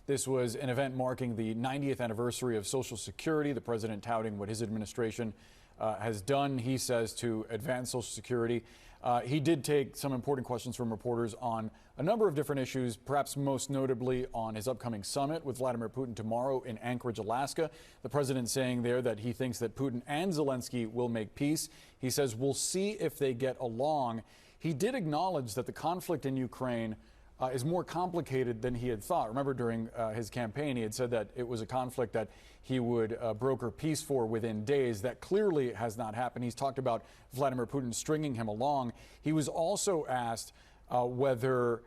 This was an event marking the 90th anniversary of Social Security. The president touting what his administration has done, he says, to advance Social Security. He did take some important questions from reporters on a number of different issues, perhaps most notably on his upcoming summit with Vladimir Putin tomorrow in Anchorage, Alaska. The president saying there that he thinks that Putin and Zelensky will make peace. He says we'll see if they get along. He did acknowledge that the conflict in Ukraine is more complicated than he had thought. Remember, during his campaign, he had said that it was a conflict that he would broker peace for within days. That clearly has not happened. He's talked about Vladimir Putin stringing him along. He was also asked whether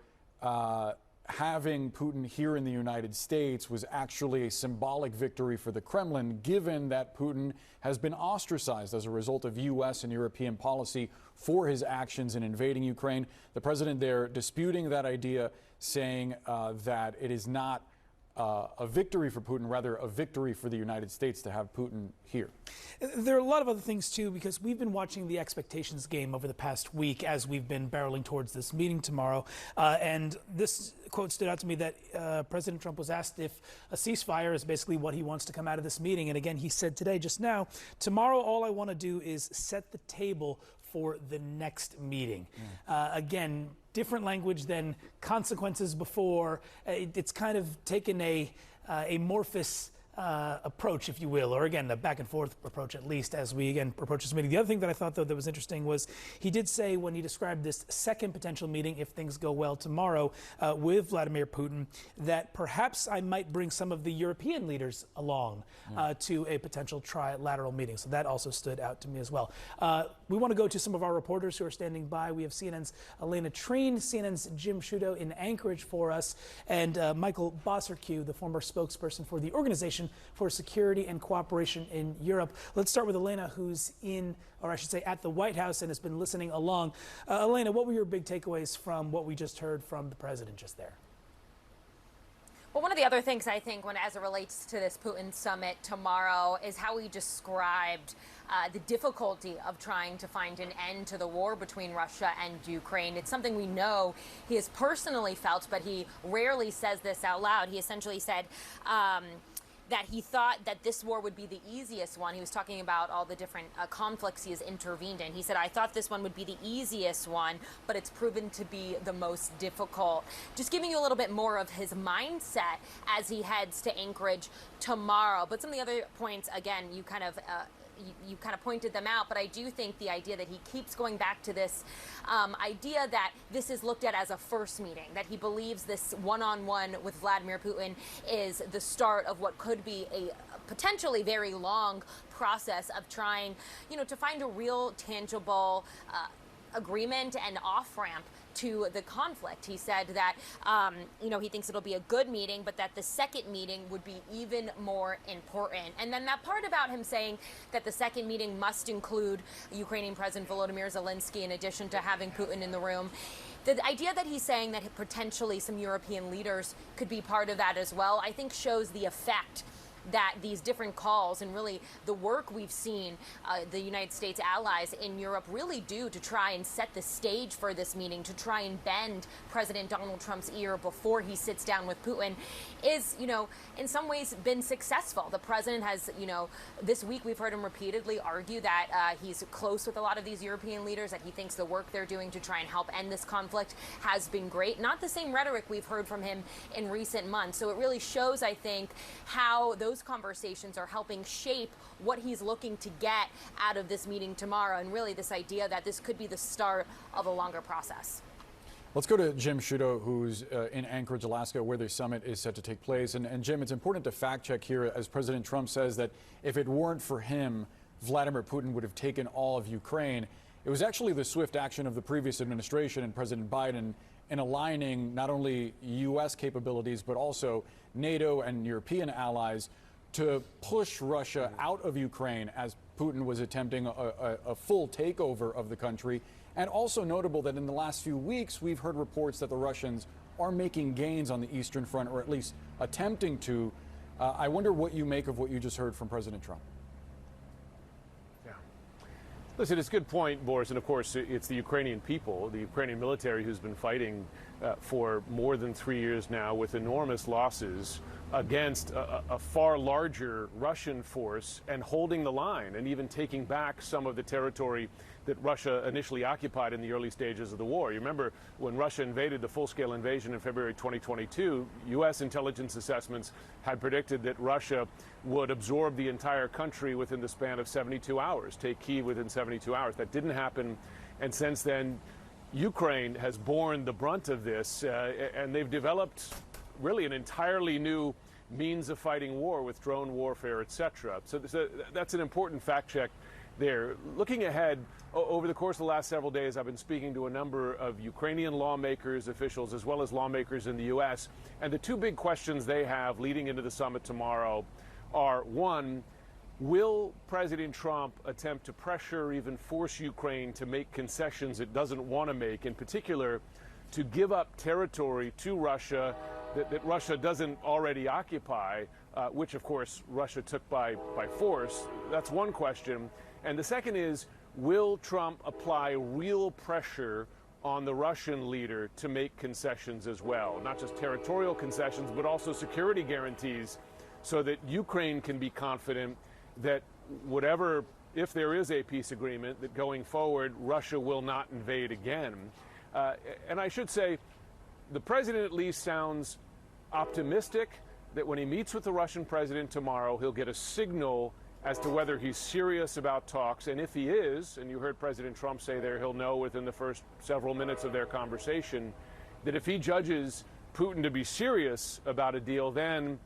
having Putin here in the United States was actually a symbolic victory for the Kremlin, given that Putin has been ostracized as a result of U.S. and European policy for his actions in invading Ukraine. The president there disputing that idea, saying that it is not a victory for Putin, rather a victory for the United States to have Putin here. There are a lot of other things, too, because we've been watching the expectations game over the past week as we've been barreling towards this meeting tomorrow. And this quote stood out to me that President Trump was asked if a ceasefire is basically what he wants to come out of this meeting. And again, he said today, just now, tomorrow all I want to do is set the table for the next meeting. Again, different language than consequences before. It's kind of taken a amorphous approach, if you will, or again, a back and forth approach, at least, as we again approach this meeting. The other thing that I thought, though, that was interesting was he did say, when he described this second potential meeting, if things go well tomorrow, with Vladimir Putin, that perhaps I might bring some of the European leaders along to a potential trilateral meeting. So that also stood out to me as well. We want to go to some of our reporters who are standing by. We have CNN's Alayna, Treene, CNN's Jim Sciutto in Anchorage for us, and Michael Bociurkiw, the former spokesperson for the Organization for Security and Cooperation in Europe. Let's start with Alayna, who's in, or I should say, at the White House and has been listening along. Alayna, what were your big takeaways from what we just heard from the president just there? Well, one of the other things I think, as it relates to this Putin summit tomorrow, is how he described the difficulty of trying to find an end to the war between Russia and Ukraine. It's something we know he has personally felt, but he rarely says this out loud. He essentially said that he thought that this war would be the easiest one. He was talking about all the different conflicts he has intervened in. He said, I thought this one would be the easiest one, but it's proven to be the most difficult. Just giving you a little bit more of his mindset as he heads to Anchorage tomorrow. But some of the other points, again, you kind of pointed them out, but I do think the idea that he keeps going back to this idea that this is looked at as a first meeting, that he believes this one-on-one with Vladimir Putin is the start of what could be a potentially very long process of trying, to find a real tangible agreement and off-ramp to the conflict. He said that, he thinks it'll be a good meeting, but that the second meeting would be even more important. And then that part about him saying that the second meeting must include Ukrainian President Volodymyr Zelensky in addition to having Putin in the room. The idea that he's saying that potentially some European leaders could be part of that as well, I think shows the effect that these different calls and really the work we've seen the United States allies in Europe really do to try and set the stage for this meeting, to try and bend President Donald Trump's ear before he sits down with Putin, is, in some ways been successful. The president has, this week we've heard him repeatedly argue that he's close with a lot of these European leaders, that he thinks the work they're doing to try and help end this conflict has been great. Not the same rhetoric we've heard from him in recent months. So it really shows, I think, how those conversations are helping shape what he's looking to get out of this meeting tomorrow, and really this idea that this could be the start of a longer process. Let's go to Jim Sciutto, who's in Anchorage, Alaska, where the summit is set to take place. And Jim, it's important to fact check here, as President Trump says that if it weren't for him, Vladimir Putin would have taken all of Ukraine. It was actually the swift action of the previous administration and President Biden in aligning not only U.S. capabilities, but also NATO and European allies to push Russia out of Ukraine as Putin was attempting a full takeover of the country. And also notable that in the last few weeks, we've heard reports that the Russians are making gains on the Eastern Front, or at least attempting to. I wonder what you make of what you just heard from President Trump. Yeah. Listen, it's a good point, Boris, and of course it's the Ukrainian people, the Ukrainian military who's been fighting for more than 3 years now with enormous losses against a far larger Russian force and holding the line and even taking back some of the territory that Russia initially occupied in the early stages of the war. You remember when Russia invaded, the full-scale invasion in February 2022, U.S. intelligence assessments had predicted that Russia would absorb the entire country within the span of 72 hours, take Kyiv within 72 hours. That didn't happen, and since then, Ukraine has borne the brunt of this, and they've developed really an entirely new means of fighting war with drone warfare, etc. So that's an important fact check there. Looking ahead, over the course of the last several days, I've been speaking to a number of Ukrainian lawmakers, officials, as well as lawmakers in the U.S., and the two big questions they have leading into the summit tomorrow are, one, will President Trump attempt to pressure or even force Ukraine to make concessions it doesn't want to make, in particular, to give up territory to Russia that Russia doesn't already occupy, which, of course, Russia took by force? That's one question. And the second is, will Trump apply real pressure on the Russian leader to make concessions as well? Not just territorial concessions, but also security guarantees so that Ukraine can be confident that whatever, if there is a peace agreement, that going forward, Russia will not invade again. And I should say, the president at least sounds optimistic that when he meets with the Russian president tomorrow, he'll get a signal as to whether he's serious about talks. And if he is, and you heard President Trump say there, he'll know within the first several minutes of their conversation, that if he judges Putin to be serious about a deal, then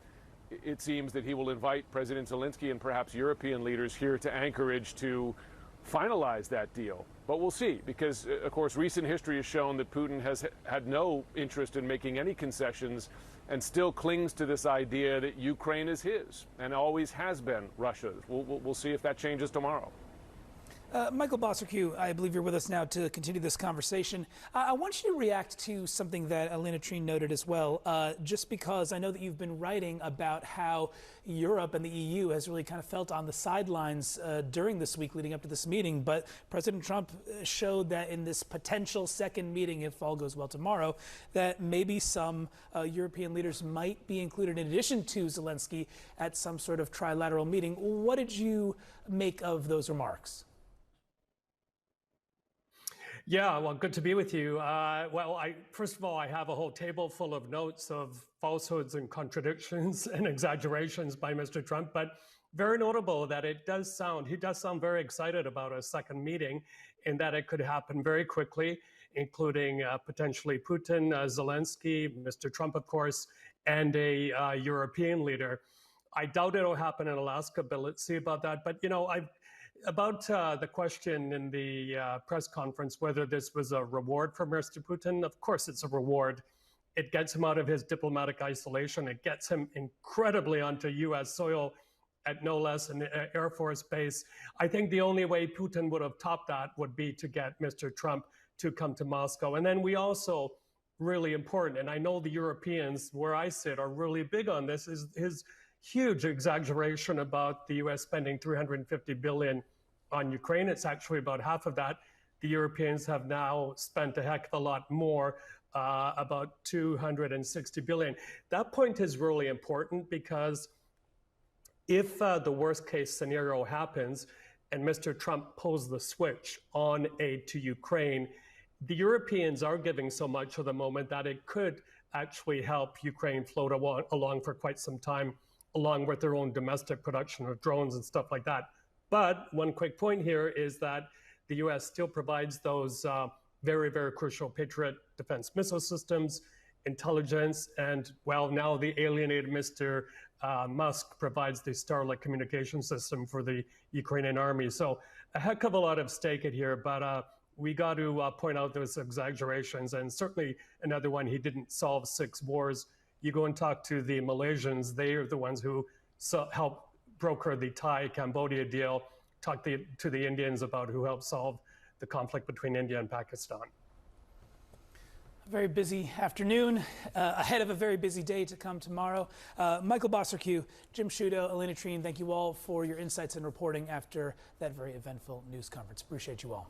it seems that he will invite President Zelensky and perhaps European leaders here to Anchorage to finalize that deal. But we'll see, because, of course, recent history has shown that Putin has had no interest in making any concessions and still clings to this idea that Ukraine is his and always has been Russia's. We'll see if that changes tomorrow. Michael Bociurkiw, I believe you're with us now to continue this conversation. I want you to react to something that Alayna Treene noted as well, just because I know that you've been writing about how Europe and the EU has really kind of felt on the sidelines during this week leading up to this meeting. But President Trump showed that in this potential second meeting, if all goes well tomorrow, that maybe some European leaders might be included in addition to Zelensky at some sort of trilateral meeting. What did you make of those remarks? Yeah, well, good to be with you. First of all, I have a whole table full of notes of falsehoods and contradictions and exaggerations by Mr. Trump, but very notable that he does sound very excited about a second meeting and that it could happen very quickly, including potentially Putin, Zelensky, Mr. Trump, of course, and a European leader. I doubt it'll happen in Alaska, but let's see about that. But, you know, about the question in the press conference, whether this was a reward for Mr. Putin, of course it's a reward. It gets him out of his diplomatic isolation. It gets him incredibly onto U.S. soil at no less an Air Force base. I think the only way Putin would have topped that would be to get Mr. Trump to come to Moscow. And then we also, really important, and I know the Europeans, where I sit, are really big on this, is his huge exaggeration about the U.S. spending $350 billion on Ukraine. It's actually about half of that. The Europeans have now spent a heck of a lot more, about $260 billion. That point is really important because if the worst case scenario happens and Mr. Trump pulls the switch on aid to Ukraine, the Europeans are giving so much at the moment that it could actually help Ukraine float along for quite some time, along with their own domestic production of drones and stuff like that. But one quick point here is that the U.S. still provides those very, very crucial Patriot defense missile systems, intelligence, and, well, now the alienated Mr. Musk provides the Starlink communication system for the Ukrainian army. So a heck of a lot of stake in here, but we got to point out those exaggerations. And certainly another one, he didn't solve 6 wars. You go and talk to the Malaysians, they are the ones who helped broker the Thai-Cambodia deal. Talk to the Indians about who helped solve the conflict between India and Pakistan. Very busy afternoon, ahead of a very busy day to come tomorrow. Michael Bociurkiw, Jim Sciutto, Alayna, Treene, thank you all for your insights and reporting after that very eventful news conference. Appreciate you all.